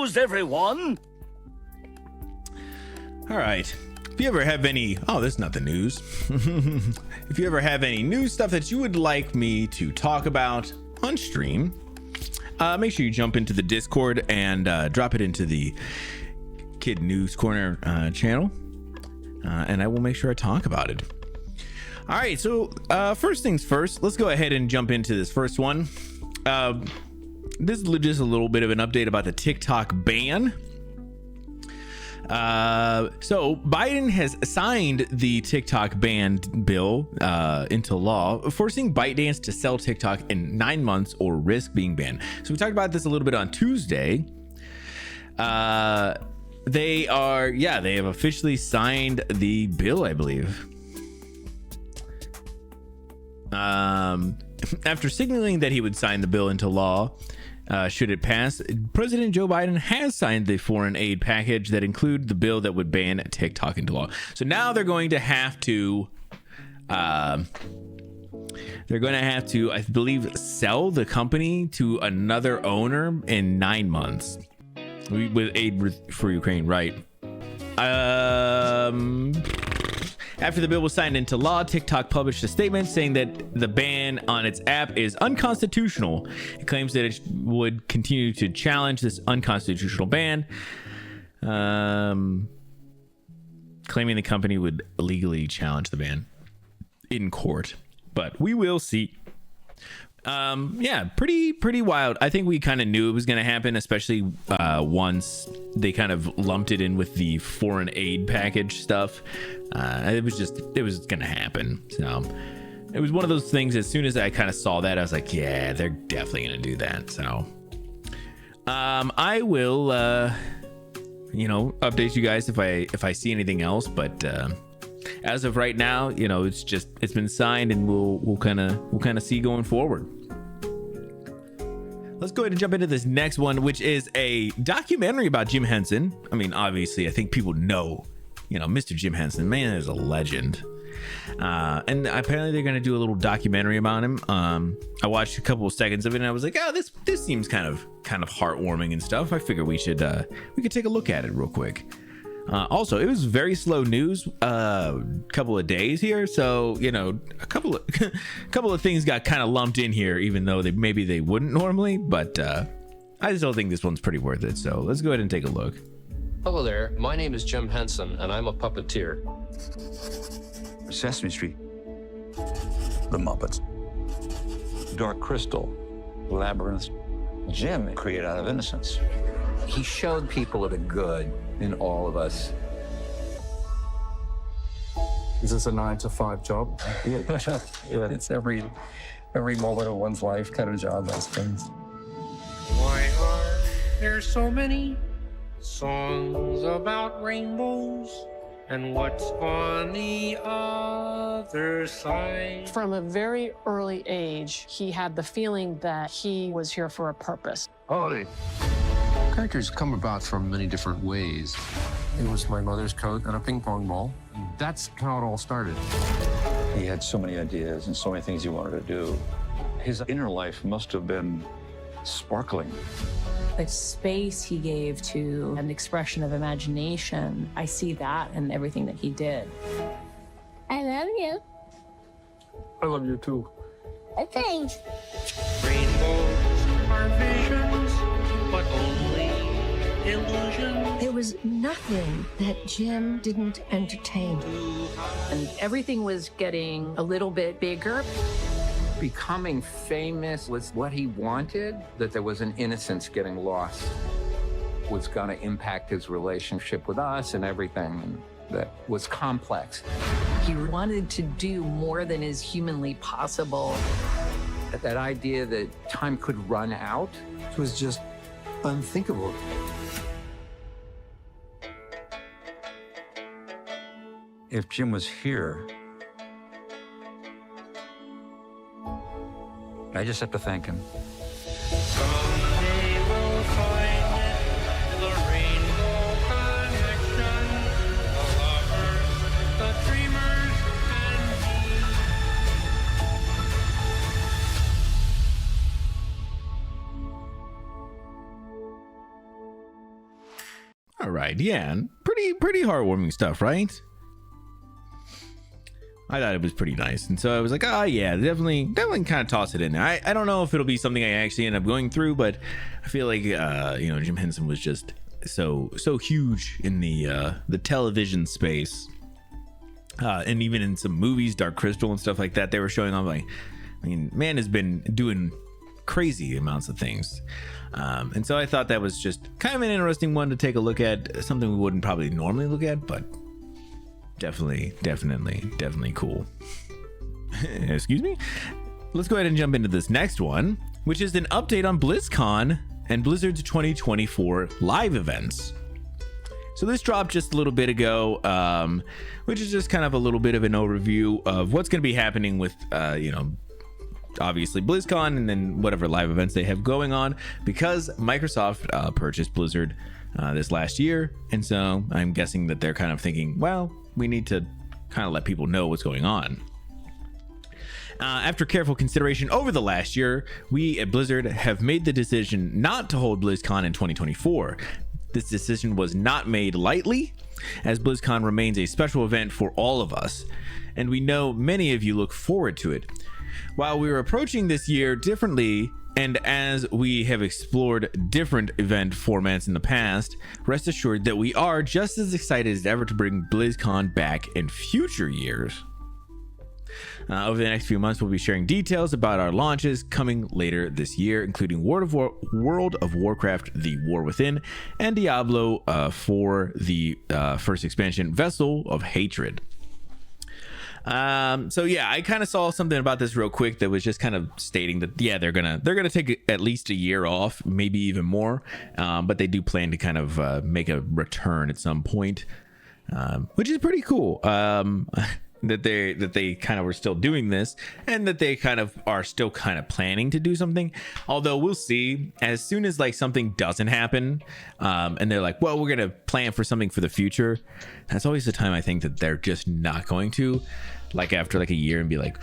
news, everyone. All right. If you ever have any, this is not the news. If you ever have any news stuff that you would like me to talk about on stream, make sure you jump into the Discord and drop it into the Kid News Corner channel, and I will make sure I talk about it. All right, so first things first, let's go ahead and jump into this first one. This is just a little bit of an update about the TikTok ban. So Biden has signed the TikTok ban bill into law, forcing ByteDance to sell TikTok in 9 months or risk being banned. So we talked about this a little bit on Tuesday. They have officially signed the bill, I believe. After signaling that he would sign the bill into law, should it pass, President Joe Biden has signed the foreign aid package that include the bill that would ban TikTok into law. So now they're going to have to, I believe, sell the company to another owner in 9 months with aid for Ukraine, right? After the bill was signed into law, TikTok published a statement saying that the ban on its app is unconstitutional. It claims that it would continue to challenge this unconstitutional ban, claiming the company would legally challenge the ban in court. But we will see. Pretty wild. I think we kind of knew it was going to happen, especially once they kind of lumped it in with the foreign aid package stuff. It was going to happen. So it was one of those things. As soon as I kind of saw that, I was like, yeah, they're definitely going to do that. So I will, update you guys if I see anything else. But as of right now, it's been signed, and we'll kind of see going forward. Let's go ahead and jump into this next one, which is a documentary about Jim Henson. I mean, obviously, I think people know, Mr. Jim Henson, man, is a legend. And apparently they're going to do a little documentary about him. I watched a couple of seconds of it, and I was like, this seems kind of heartwarming and stuff. I figure we could take a look at it real quick. Also, it was very slow news couple of days here, so a couple of things got kind of lumped in here, even though they wouldn't normally. But I still think this one's pretty worth it. So let's go ahead and take a look. Hello there, my name is Jim Henson, and I'm a puppeteer. Sesame Street. The Muppets. Dark Crystal. Labyrinth. Jim created out of innocence. He showed people the good in all of us. Is this a 9-to-5 job? Yeah. It's every moment of one's life kind of job, I suppose. Why are there so many songs about rainbows? And what's on the other side? From a very early age, he had the feeling that he was here for a purpose. Holiday. Characters come about from many different ways. It was my mother's coat and a ping pong ball. That's how it all started. He had so many ideas and so many things he wanted to do. His inner life must have been sparkling. The space he gave to an expression of imagination, I see that in everything that he did. I love you. I love you too. Thanks. Rainbows are visions, but only illusions. There was nothing that Jim didn't entertain. And everything was getting a little bit bigger. Becoming famous was what he wanted, that there was an innocence getting lost. Was going to impact his relationship with us and everything that was complex. He wanted to do more than is humanly possible. That idea that time could run out was just unthinkable. If Jim was here, I just have to thank him. Someday we'll find it, the rainbow connection, the lovers, the dreamers, and me. All right, yeah, and pretty heartwarming stuff, right? I thought it was pretty nice, and so I was like, oh yeah, definitely kind of toss it in there. I don't know if it'll be something I actually end up going through, but I feel like Jim Henson was just so huge in the television space, and even in some movies, Dark Crystal and stuff like that, they were showing off. Like, I mean, man has been doing crazy amounts of things, and so I thought that was just kind of an interesting one to take a look at, something we wouldn't probably normally look at, but definitely cool. Excuse me. Let's go ahead and jump into this next one, which is an update on BlizzCon and Blizzard's 2024 live events. So this dropped just a little bit ago, which is just kind of a little bit of an overview of what's going to be happening with obviously BlizzCon and then whatever live events they have going on, because Microsoft purchased Blizzard this last year, and so I'm guessing that they're kind of thinking, well, we need to kind of let people know what's going on. After careful consideration over the last year, we at Blizzard have made the decision not to hold BlizzCon in 2024. This decision was not made lightly, as BlizzCon remains a special event for all of us, and we know many of you look forward to it. While we are approaching this year differently, and as we have explored different event formats in the past, rest assured that we are just as excited as ever to bring BlizzCon back in future years. Over the next few months, we'll be sharing details about our launches coming later this year, including World of Warcraft: The War Within, and Diablo for the first expansion, Vessel of Hatred. So yeah, I kind of saw something about this real quick that was just kind of stating that, yeah, they're gonna take at least a year off, maybe even more, but they do plan to kind of make a return at some point, which is pretty cool. That they kind of were still doing this, and that they kind of are still kind of planning to do something. Although we'll see, as soon as like something doesn't happen, and they're like, well, we're gonna plan for something for the future, that's always the time I think that they're just not going to, like after like a year, and be like,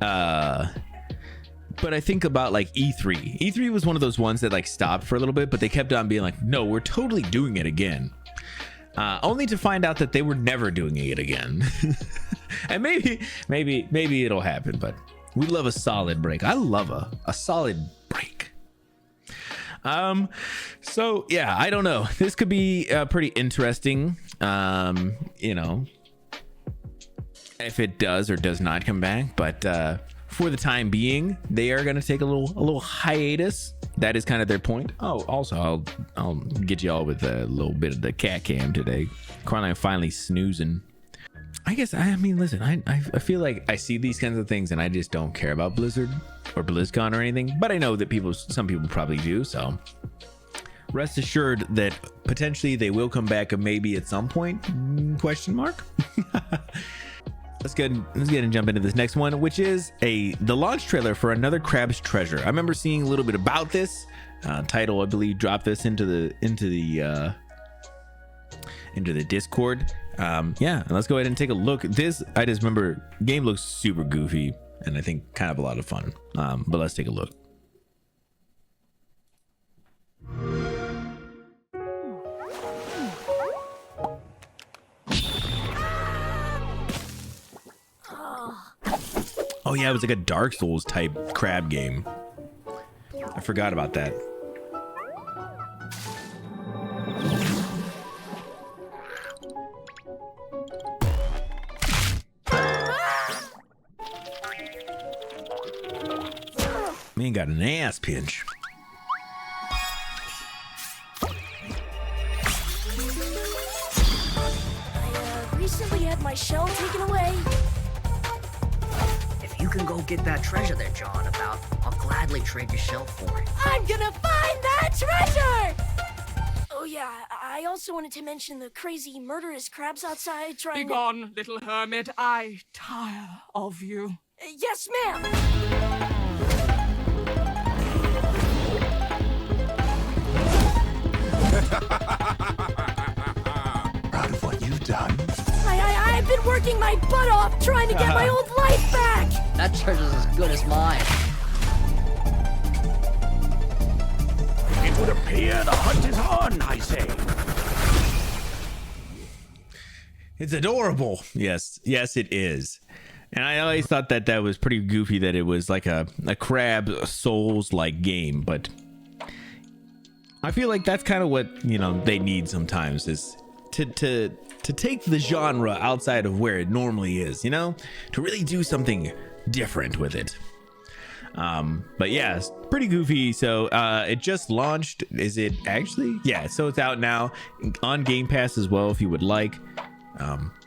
but I think about like E3 was one of those ones that like stopped for a little bit, but they kept on being like, no, we're totally doing it again. Only to find out that they were never doing it again. And maybe it'll happen, but we love a solid break. I love a solid break. So yeah, I don't know. This could be pretty interesting. If it does or does not come back, but for the time being, they are going to take a little hiatus. That is kind of their point. Oh, also, I'll get you all with a little bit of the cat cam today. Caroline finally snoozing. I mean, listen, I feel like I see these kinds of things and I just don't care about Blizzard or BlizzCon or anything, but I know that some people probably do. So rest assured that potentially they will come back, maybe at some point, question mark. Let's get and jump into this next one, which is the launch trailer for another Crab's Treasure. I remember seeing a little bit about this. Title, I believe, dropped this into the Discord. Yeah, and let's go ahead and take a look. This, I just remember, game looks super goofy and I think kind of a lot of fun. But let's take a look. Oh yeah, it was like a Dark Souls type crab game. I forgot about that. Man got an ass pinch. I recently had my shell taken away. If you can go get that treasure there, John, I'll gladly trade your shell for it. I'm gonna find that treasure! Oh yeah, I also wanted to mention the crazy murderous crabs outside trying Begone, little hermit. I tire of you. Yes, ma'am! Proud of what you've done. I've been working my butt off trying to get my old life back! That treasure's as good as mine. It would appear the hunt is hard. It's adorable. Yes, it is. And I always thought that was pretty goofy, that it was like a Crab Souls-like game, but I feel like that's kind of what, you know, they need sometimes, is to take the genre outside of where it normally is, you know, to really do something different with it. But yeah, it's pretty goofy. So it just launched. Is it actually? Yeah, so it's out now on Game Pass as well if you would like.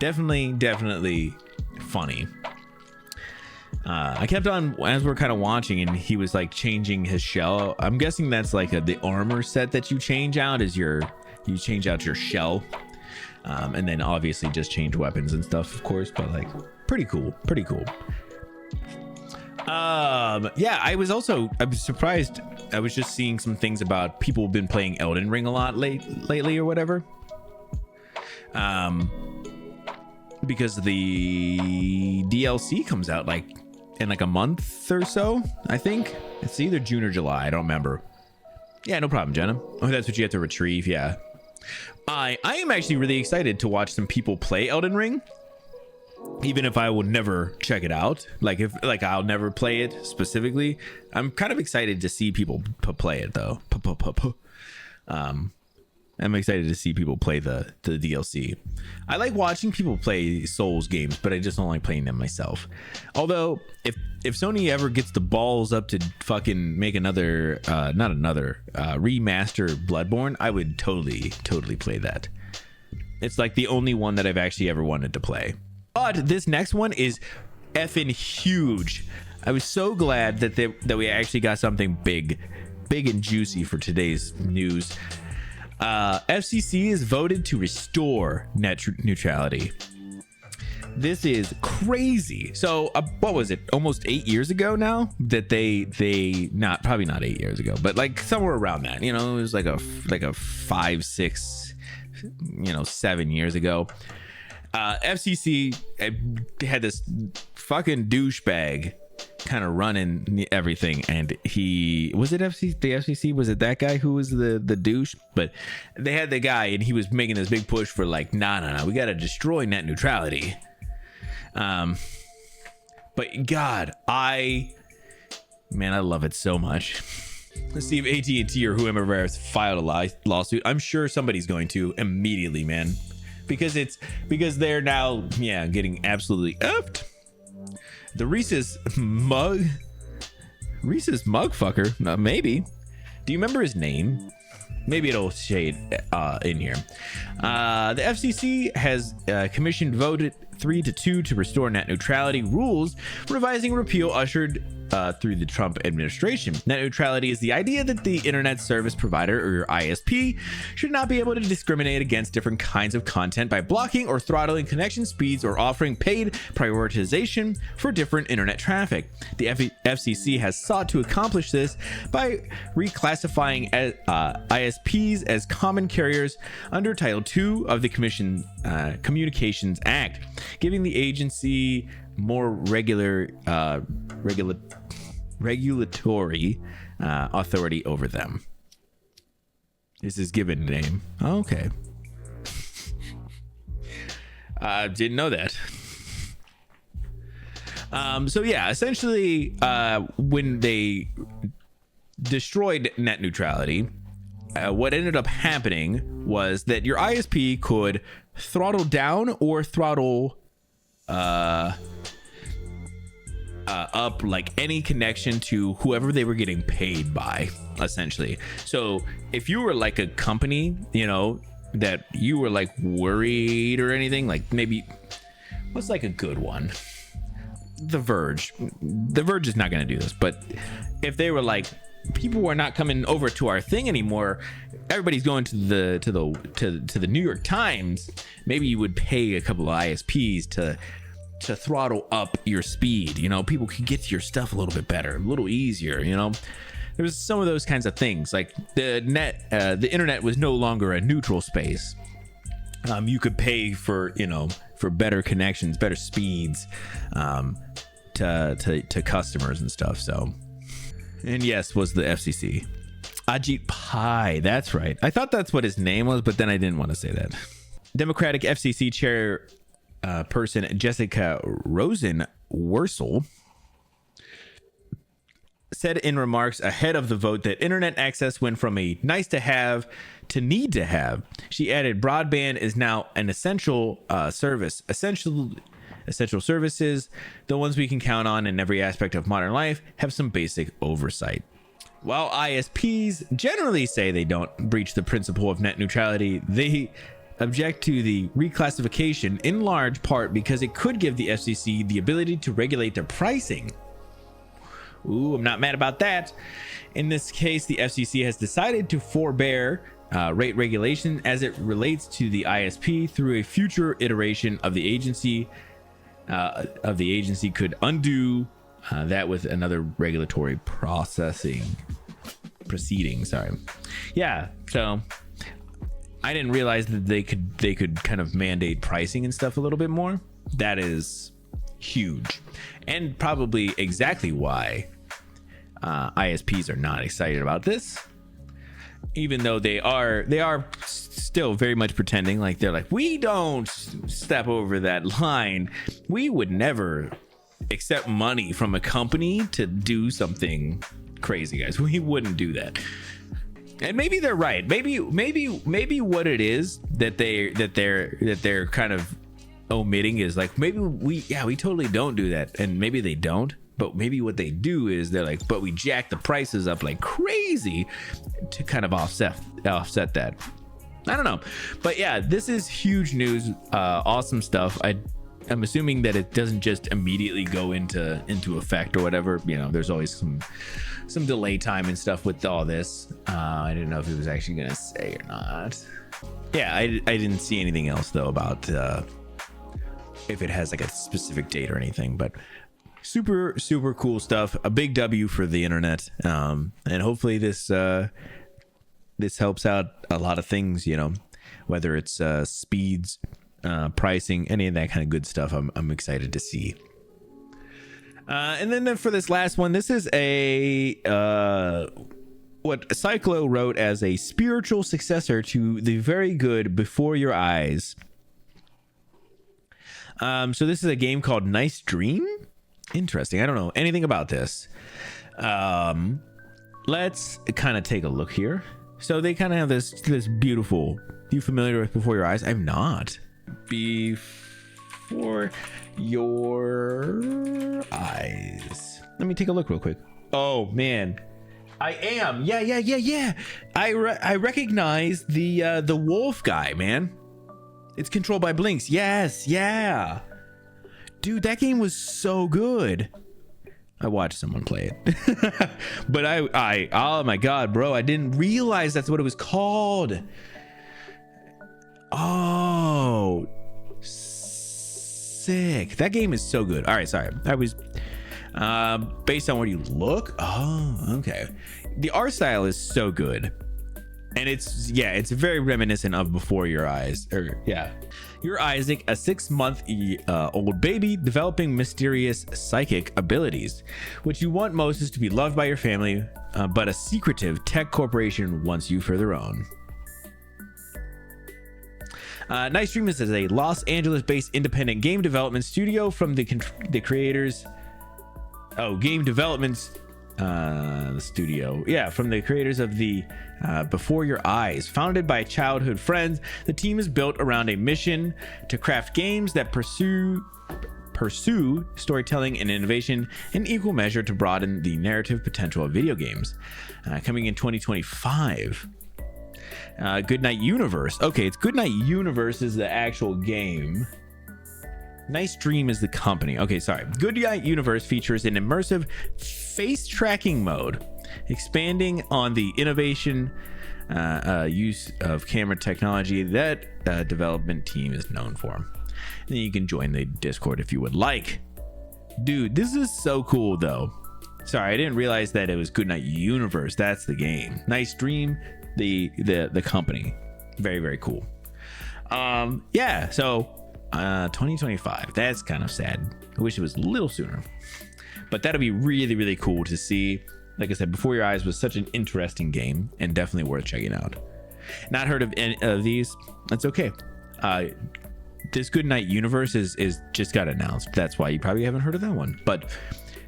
Definitely funny. I kept on, as we're kind of watching, and he was like changing his shell. I'm guessing that's like the armor set that you change out, is you change out your shell, and then obviously just change weapons and stuff, of course, but like pretty cool. Yeah, I was surprised. I was just seeing some things about people have been playing Elden Ring a lot lately or whatever. Because the DLC comes out like in like a month or so, I think. It's either June or July, I don't remember. Yeah, no problem, Jenna. Oh, that's what you have to retrieve. Yeah, I am actually really excited to watch some people play Elden Ring, even if I will never check it out. Like I'll never play it specifically. I'm kind of excited to see people play it though. I'm excited to see people play the DLC. I like watching people play Souls games, but I just don't like playing them myself. Although if Sony ever gets the balls up to fucking make another remaster Bloodborne, I would totally play that. It's like the only one that I've actually ever wanted to play. But this next one is effing huge. I was so glad that we actually got something big and juicy for today's news. FCC is voted to restore net neutrality. This is crazy. So what was it, almost 8 years ago now that they probably not 8 years ago, but like somewhere around that, you know, it was like a 5, 6, 7 years ago. FCC had this fucking douchebag kind of running everything, and the FCC, was it that guy who was the douche? But they had the guy, and he was making this big push for like, no, we gotta destroy net neutrality. But God, I love it so much. Let's see if AT&T or whoever has filed a lawsuit. I'm sure somebody's going to immediately, man, because they're now getting absolutely upped. The Reese's mug fucker, maybe. Do you remember his name? Maybe it'll shade in here. The FCC has commissioned voted 3-2 to restore net neutrality rules, revising repeal ushered through the Trump administration. Net neutrality is the idea that the internet service provider, or your ISP, should not be able to discriminate against different kinds of content by blocking or throttling connection speeds or offering paid prioritization for different internet traffic. The FCC has sought to accomplish this by reclassifying ISPs as common carriers under Title II of the Communications Act, giving the agency more regulatory authority over them. This is given name. Oh, okay. Didn't know that. So yeah, essentially, when they destroyed net neutrality, what ended up happening was that your ISP could throttle down or throttle up like any connection to whoever they were getting paid by, essentially. So if you were like a company, that you were like worried or anything, like maybe what's like a good one? The Verge is not going to do this, but if they were like, people are not coming over to our thing anymore, everybody's going to the New York Times, maybe you would pay a couple of ISPs to throttle up your speed. People could get to your stuff a little bit better, a little easier. There's some of those kinds of things. Like the internet was no longer a neutral space. You could pay for better connections, better speeds, to customers and stuff. So, and yes, was the FCC. Ajit Pai, that's right. I thought that's what his name was, but then I didn't want to say that. Democratic FCC chair person Jessica Rosenworcel said in remarks ahead of the vote that internet access went from a nice to have to need to have. She added, broadband is now an essential service. Essential services, the ones we can count on in every aspect of modern life, have some basic oversight. While ISPs generally say they don't breach the principle of net neutrality, they object to the reclassification in large part because it could give the FCC the ability to regulate their pricing. Ooh, I'm not mad about that. In this case, the FCC has decided to forbear rate regulation as it relates to the ISP through a future iteration of the agency. Could undo that with another regulatory proceeding. Sorry. Yeah. So I didn't realize that they could kind of mandate pricing and stuff a little bit more. That is huge, and probably exactly why ISPs are not excited about this, even though they are still very much pretending like they're like, we don't step over that line. We would never accept money from a company to do something crazy, guys. We wouldn't do that. And maybe they're right. Maybe what it is that they're kind of omitting is like, maybe we totally don't do that, and maybe they don't. But maybe what they do is they're like, but we jack the prices up like crazy to kind of offset that. I don't know. But yeah, this is huge news. Awesome stuff. I'm assuming that it doesn't just immediately go into effect or whatever. You know, there's always some delay time and stuff with all this. I didn't know if it was actually going to say or not. Yeah, I didn't see anything else though about if it has like a specific date or anything, but super cool stuff. A big W for the internet, and hopefully this helps out a lot of things, you know, whether it's speeds, pricing, any of that kind of good stuff. I'm excited to see. And then for this last one, this is what Cyclo wrote as a spiritual successor to the very good Before Your Eyes. So this is a game called Nice Dream. Interesting. I don't know anything about this. Let's kind of take a look here. So they kind of have this beautiful. You familiar with Before Your Eyes? I'm not. Before Your Eyes. Let me take a look real quick. Oh man, I am. Yeah. I recognize the wolf guy, man. It's controlled by Blinks. Yes, yeah. Dude, that game was so good. I watched someone play it. But I oh my god, bro, I didn't realize that's what it was called. Oh, sick. That game is so good. All right, sorry. I was based on where you look. Oh, okay. The art style is so good. And it's very reminiscent of Before Your Eyes. You're Isaac, a 6-month-old baby developing mysterious psychic abilities. What you want most is to be loved by your family, but a secretive tech corporation wants you for their own. Nice Dream is a Los Angeles-based independent game development studio from the creators. Game development studio. Yeah, from the creators of the Before Your Eyes. Founded by childhood friends, the team is built around a mission to craft games that pursue storytelling and innovation in equal measure to broaden the narrative potential of video games. Coming in 2025. Goodnight Universe. Okay, it's Goodnight Universe is the actual game. Nice Dream is the company. Okay, sorry. Goodnight Universe features an immersive face tracking mode, expanding on the innovation use of camera technology that development team is known for. And then you can join the Discord if you would like. Dude, this is so cool though. Sorry, I didn't realize that it was Goodnight Universe. That's the game. Nice Dream, the company. Very, very cool. Yeah, so 2025. That's kind of sad. I wish it was a little sooner. But that'll be really, really cool to see. Like I said, Before Your Eyes was such an interesting game and definitely worth checking out. Not heard of any of these. That's okay. This Goodnight Universe is just got announced. That's why you probably haven't heard of that one, but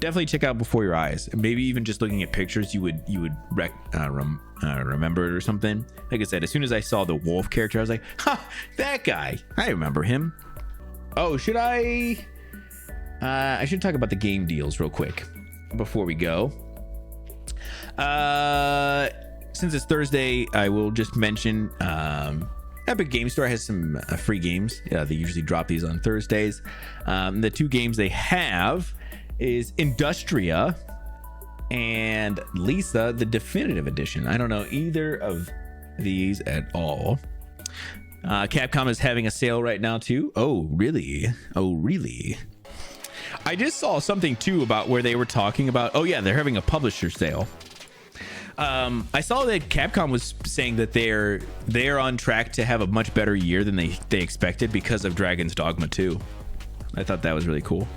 definitely check out Before Your Eyes. Maybe even just looking at pictures, you would remember it or something. Like I said, as soon as I saw the wolf character, I was like, ha, that guy, I remember him. Oh, should I should talk about the game deals real quick before we go. Since it's Thursday, I will just mention Epic Game Store has some free games. They usually drop these on Thursdays. The two games they have is Industria and Lisa, the Definitive Edition. I don't know either of these at all. Capcom is having a sale right now too. Oh, really? Oh, really? I just saw something too about where they were talking about, oh yeah, they're having a publisher sale. I saw that Capcom was saying that they're on track to have a much better year than they expected because of Dragon's Dogma 2. I thought that was really cool.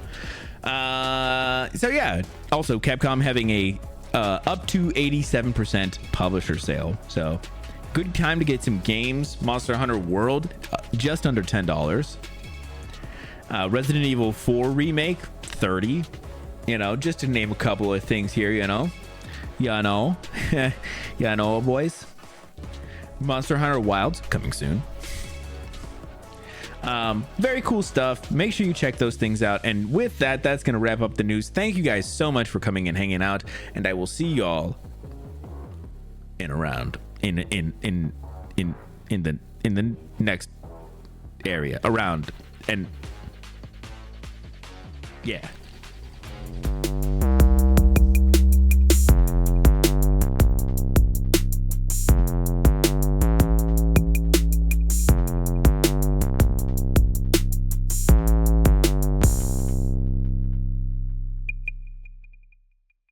So yeah, also Capcom having a up to 87% publisher sale. So good time to get some games. Monster Hunter World, just under $10. Resident Evil 4 remake, $30. You know, just to name a couple of things here, you know. Yeah, no. Yeah, no, boys. Monster Hunter Wilds coming soon. Very cool stuff. Make sure you check those things out. And with that, that's going to wrap up the news. Thank you guys so much for coming and hanging out. And I will see y'all in the next area around. And yeah.